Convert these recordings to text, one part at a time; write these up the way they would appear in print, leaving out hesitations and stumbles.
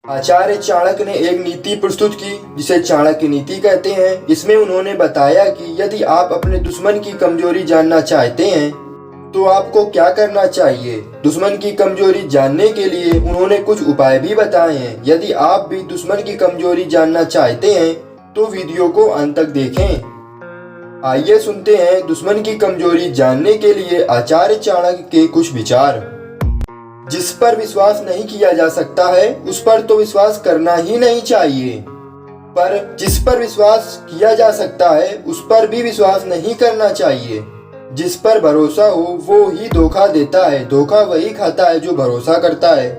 आचार्य चाणक्य ने एक नीति प्रस्तुत की जिसे चाणक्य नीति कहते हैं। इसमें उन्होंने बताया कि यदि आप अपने दुश्मन की कमजोरी जानना चाहते हैं तो आपको क्या करना चाहिए। दुश्मन की कमजोरी जानने के लिए उन्होंने कुछ उपाय भी बताए हैं। यदि आप भी दुश्मन की कमजोरी जानना चाहते हैं तो वीडियो को अंत तक देखें। आइए सुनते हैं दुश्मन की कमजोरी जानने के लिए आचार्य चाणक्य के कुछ विचार। जिस पर विश्वास नहीं किया जा सकता है उस पर तो विश्वास करना ही नहीं चाहिए, पर जिस पर विश्वास किया जा सकता है उस पर भी विश्वास नहीं करना चाहिए। जिस पर भरोसा हो वो ही धोखा देता है, धोखा वही खाता है जो भरोसा करता है।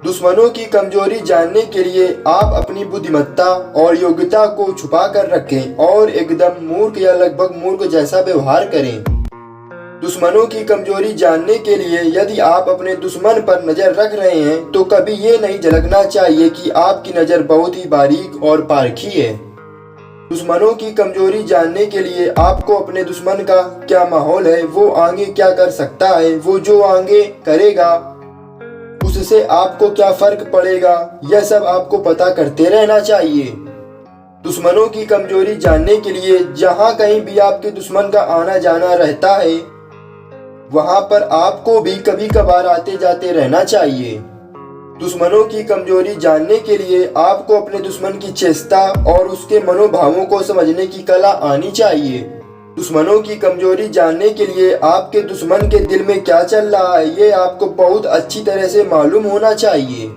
दुश्मनों की कमजोरी जानने के लिए आप अपनी बुद्धिमत्ता और योग्यता को छुपा कर रखें और एकदम मूर्ख या लगभग मूर्ख जैसा व्यवहार करें। दुश्मनों की कमजोरी जानने के लिए यदि आप अपने दुश्मन पर नजर रख रहे हैं तो कभी ये नहीं झलकना चाहिए कि आपकी नजर बहुत ही बारीक और पारखी है। दुश्मनों की कमजोरी जानने के लिए आपको अपने दुश्मन का क्या माहौल है, वो आगे क्या कर सकता है, वो जो आगे करेगा उससे आपको क्या फर्क पड़ेगा, यह सब आपको पता करते रहना चाहिए। दुश्मनों की कमजोरी जानने के लिए जहां कहीं भी आपके दुश्मन का आना जाना रहता है वहां पर आपको भी कभी कभार आते जाते रहना चाहिए। दुश्मनों की कमजोरी जानने के लिए आपको अपने दुश्मन की चेष्टा और उसके मनोभावों को समझने की कला आनी चाहिए। दुश्मनों की कमजोरी जानने के लिए आपके दुश्मन के दिल में क्या चल रहा है ये आपको बहुत अच्छी तरह से मालूम होना चाहिए।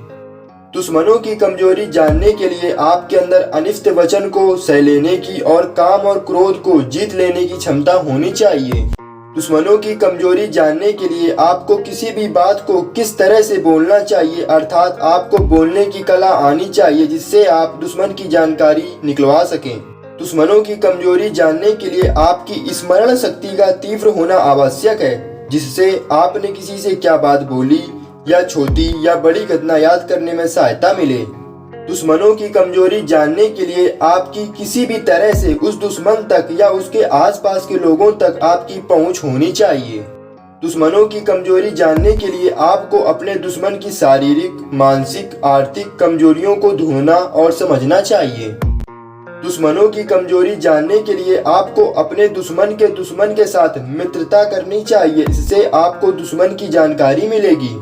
दुश्मनों की कमजोरी जानने के लिए आपके अंदर अनिष्ट वचन को सह लेने की और काम और क्रोध को जीत लेने की क्षमता होनी चाहिए। दुश्मनों की कमजोरी जानने के लिए आपको किसी भी बात को किस तरह से बोलना चाहिए, अर्थात आपको बोलने की कला आनी चाहिए जिससे आप दुश्मन की जानकारी निकलवा सकें। दुश्मनों की कमजोरी जानने के लिए आपकी स्मरण शक्ति का तीव्र होना आवश्यक है, जिससे आपने किसी से क्या बात बोली या छोटी या बड़ी घटना याद करने में सहायता मिले। दुश्मनों की कमजोरी जानने के लिए आपकी किसी भी तरह से उस दुश्मन तक या उसके आसपास के लोगों तक आपकी पहुंच होनी चाहिए। दुश्मनों की कमजोरी जानने के लिए आपको अपने दुश्मन की शारीरिक, मानसिक, आर्थिक कमजोरियों को ढूंढना और समझना चाहिए। दुश्मनों की कमजोरी जानने के लिए आपको अपने दुश्मन के साथ मित्रता करनी चाहिए, इससे आपको दुश्मन की जानकारी मिलेगी।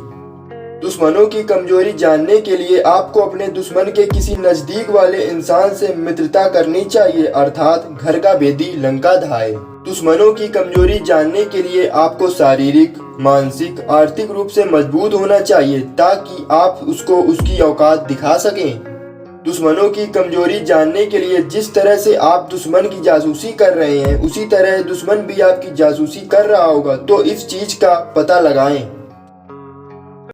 दुश्मनों की कमजोरी जानने के लिए आपको अपने दुश्मन के किसी नजदीक वाले इंसान से मित्रता करनी चाहिए, अर्थात घर का भेदी लंका धाए। दुश्मनों की कमजोरी जानने के लिए आपको शारीरिक, मानसिक, आर्थिक रूप से मजबूत होना चाहिए ताकि आप उसको उसकी औकात दिखा सकें। दुश्मनों की कमजोरी जानने के लिए जिस तरह से आप दुश्मन की जासूसी कर रहे हैं उसी तरह दुश्मन भी आपकी जासूसी कर रहा होगा, तो इस चीज का पता लगाएं।